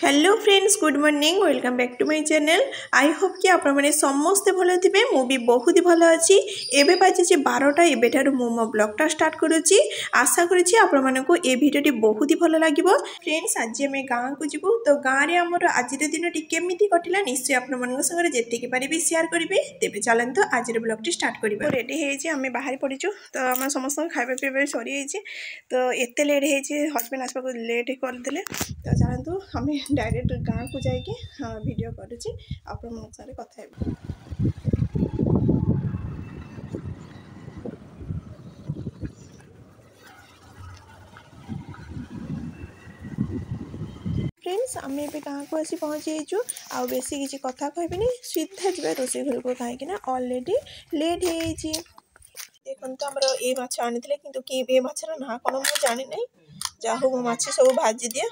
Hello friends, good morning. Welcome back to my channel. I hope कि आप समस्ते भल थे। मु भी बहुत ही भल अच्छी। एबे बाजी 12टा। एबेठारु मु मो ब्लॉगटा स्टार्ट करुच्ची। आशा करुच्ची आपण मानकु ए भिडियोटी बहुत ही भल लागिवो। फ्रेंड्स, आज आम गाँव को जीवु तो गाँव रे हमर आज दिन केमिति कटिला निश्चय आपण मानक संगे जेतिकी पारिबे शेयर करिवे। तेबे चलंतु आज ब्लॉगटी स्टार्ट करिबा। रेडी हेछि, आम बाहर पड़ीचु तो आम समस्त खाଇବା पिଇବା सरी हेछि। तो एते लेट हेछि, हस्बैंड आसबा को लेट कर देले। तो चलंतु हमें डायरेक्ट गाँव को जाइए वीडियो करुच्ची आपण सारे कथा हेबे। फ्रेंड्स, आम ए गाँव को आसी पहुँची जाइचु। आ बेसी किसी कथा कहबेनी, सीधा जी रोषे घर को कहीं ऑलरेडी लेट हो। देखो तो आमर ये माछ आनी कि ये माछर ना कौन मुझे जानी ना। जहाँ मो माछ सब भाजी दिए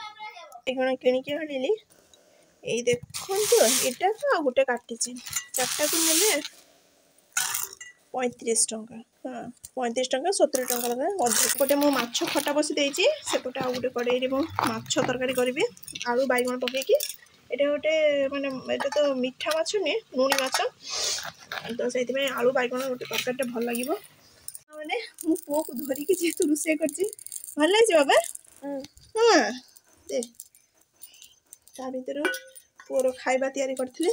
कौन किणिकी आनिली। ये देखो यहाँ तो गोटे काटी 4टा को नेले 35 टंका। हाँ, 35 टंका 70 टंका लगा गोटे। मो माछ खटा बसी देछि सेपटे आ गोटे कड़ाई में माछ तरकारी करी आलू बैगण पकईकि। एटा गोटे माने एटा तो मीठा माछ नुहे लुणी माछ तो से आलू बैगण गोटे तरकारी भल लगे। मैंने मो पुओ को धरिकी जेहेतु रोषे कर भल लगे बाबा। हाँ दे ता भर पुओर खाଇବା तैयारी करथिले।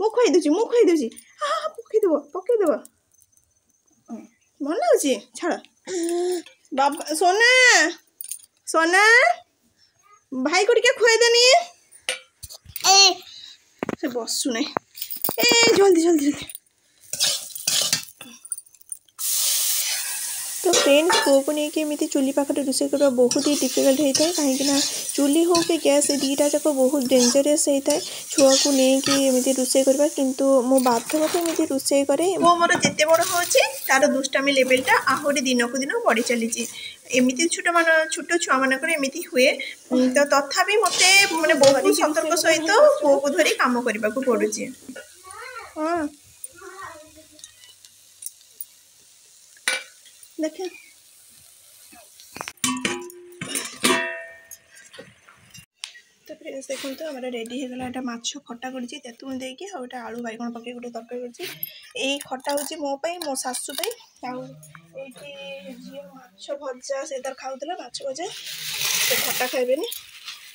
मु खुई दूची हाँ पकईदेव मन अच्छी छाड़ बाबा। सोना सोना भाई को टिके खुएदेनी से बसु ना। ए जल्दी जल्दी जल्दी। तो फ्रेंड्स, पुओ को लेकिन एमती चूली पाखे रोषे करवा बहुत ही डिफिकल्ट होता है। कहीं चूली हो कि गैस दीटा जाक बहुत डेंजरस होता है छुआ को लेकिन एमती रोषे करवा। किंतु मो बाध्य एमती रोषे करे। मो मोर जिते बड़ हो तार दुष्टामी लेवलटा आहरी दिन को दिन बढ़ी चली। एमती छोट छुआ मानक एमती हुए तो तथापि मत मैंने बहुत सतर्क सहित पुओ को धरी कम करने को पड़ुଛି। हाँ देखे तो फ्रेंड्स देखो तो हमारा रेडी हो गला। माछ खटा कर तेतुन देकी गोटे आलू बैगण पकई गोटे तरकारी कर। खटा हूँ मो मो शाशु झी माछ भजा से तार खाऊला माछ भजा से खटा खाइबेनी।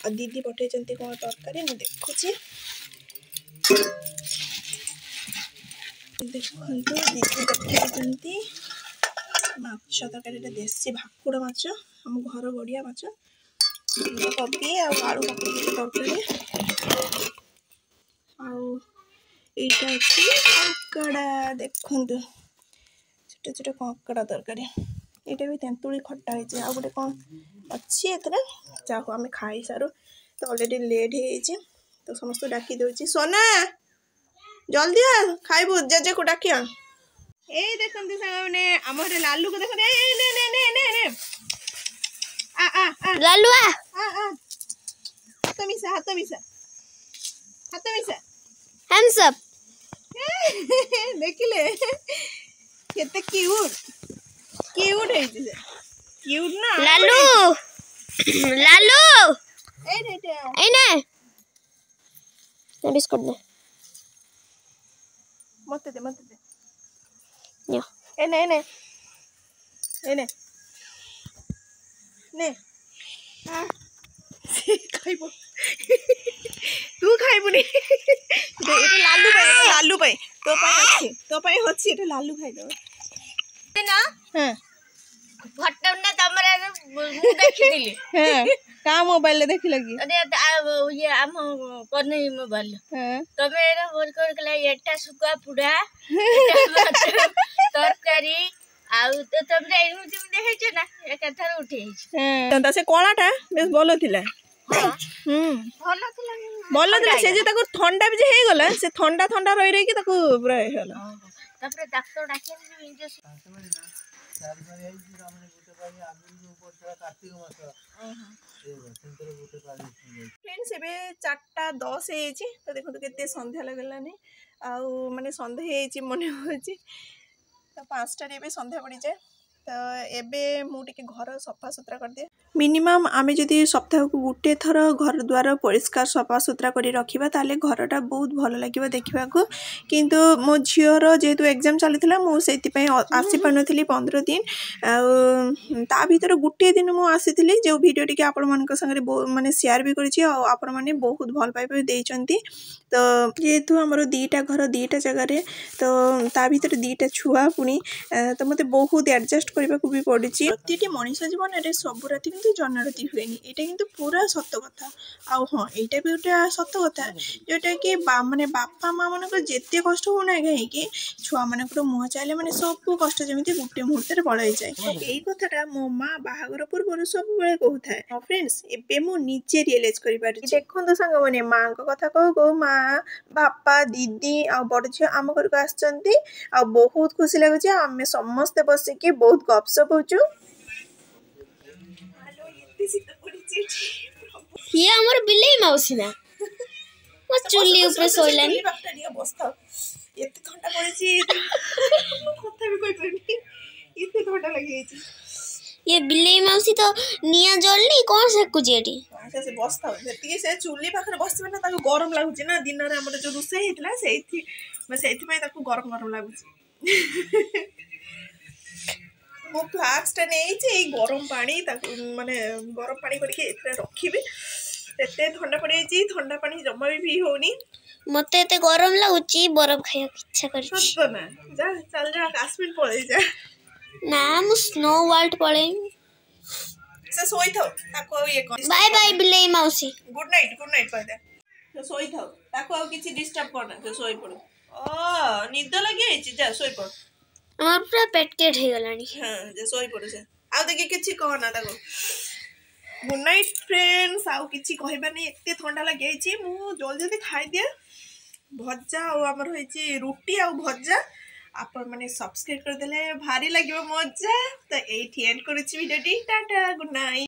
आ दीदी पठे कौन तरकारी मुझे देखुची। देखो दीदी पठे माछ तरकारी देसी भाकुड़ माछ आम घर बढ़िया माछ कोबी आलू पकई तरकारी आईटा अच्छी कंकड़ा। देखो छोटे छोटे कंकड़ा तरकारी। यहाँ भी तेंतुली खटा होती आ गोटे कौन अच्छी एतरे जाको आम खाई सारू। तो ऑलरेडी लेट हो तो समस्त डाकी दूसरी। सोना जल्दी आ खाइबू जेजे को डाकिया। ए देखो मैंने आम लालू को देखो लालू हाथ मिसा हाथ मिसा हाथ मिसा हैंड्स अप। देखिले केते क्यूट क्यूट है से क्यूट ना लालू लालू। ए ने बिस्कुट दे मत दे यो ए ने हाँ खाइबो तू खाइबुनी। लालू पाई तो पाई अच्छी एटा लालू खाइ दो ना। हां फटम ना तमरा मु देखिदिली। हां का मोबाइल ले देखि लगी। अरे ये हम कोने मोबाइल। हां तमे एरा बोल कर गला एटा सुका पुडा तरकारी आउ तो तमरे एनु तुम देखै छ ना एक थार उठे छ। हां त से कोलाटा बेस बोलो थिला। हां बोलो थिला से जे ताको ठंडा भी जे हे गला से ठंडा ठंडा रही रही कि ताको पूरा हे गला। तापर डॉक्टर डाके इंजेक्शन फ्रेंड्स एबे 4:10 तो देखो केते संध्या लगलानी आउ माने संध्या हे मने होची। तो 5टारे संध्या पड़ी जाए तो एबे मु टिके घर सफा सुतरा कर दिए। मिनिमम आमे जदि सप्ताह को गोटे थर घर द्वार परिष्कार सफा सुतरा कर रखा ताले घरटा बहुत भल लगे देखा किंतु मो झीर जेहेतु एग्जाम चली मुझे आसी पार नी 15 दिन ता भर गोटे दिन मुझे जो भिडियो टी आपण माने शेयर भी करें बहुत भल पाइबा देइचंती। तो जेहेतु आमर दीटा घर दीटा जगह तो ता भर दीटा छुआ पुणी तो मत बहुत एडजस्ट करने को भी पड़ी प्रति मनीष जीवन में सब राति किंतु जन्म राति हुए यहाँ किंतु पूरा सत कथा आउ हाँ यहाँ भी गोटे सत कथा जोटा कि माने बापा माँ मान जिते कष्ट होना कहीं छुआ मान मुह चाहिए मैंने सब कष्ट जमी गोटे मुहूर्त पड़े जाए यही कथाटा मो माँ बाहागर पूर्व सब कहता है फ्रेंड्स एवं मुझे रियलाइज कर देखो सांग मैंने माँ कथा कह कह माँ बापा दीदी आ बड़ झी आम घर को आसछंती आ बहुत खुशी लगुच आम समस्ते बसिकी बहुत गपसप होचु। ये हमर बिल्ली मौसी ना मो चुल्ली ऊपर सोइलानी बस्ता एते ठंडा पड़ेछि कथा भी कोइ परनी एते ठंडा लागि ये बिल्ली मौसी तो निया जलनी कौन से कुजेडी से बस्ता जति से चुल्ली पाखरे बसबे ना ताको गरम लागुछि ना दिन रे हमर जो रुसे हेतला सेथि पय ताको गरम गरम लागुछि मो फ्लास्क टा नहीं गरम पानी माने गरम पानी करके रखी एते ठंडा पड़ी ठंडा पानी जमा भी होनी मते एते गरम लागुची बरफ खाया इच्छा कर सत्य ना जा चल जा काश्मीर पळे जा ना मु स्नो वर्ल्ड पळे से सोई थाओ ताको ये कर बाय बाय बिल्ली मौसी गुड नाइट कह दे तो सोई थाओ ताको आ किछि डिस्टर्ब करना तो सोई पड़ो ओ निद लगी आइछि जा सोई पड़ हमर पूरा पेटकेट हे गलानी हां जे सोई पड़ो से आ देखि किछि कहना ताको गुड नाइट फ्रेंड्स आउ किछि कहबा नै एते ठंडा लागि आइछि मु जल्दी जल्दी खाइ दिया भज्जा और आमर होइछि रोटी आ भज्जा आपण माने सब्सक्राइब कर देले भारी लागिवो मजा तो एठी एंड करूछि वीडियो टी टाटा गुड नाइट।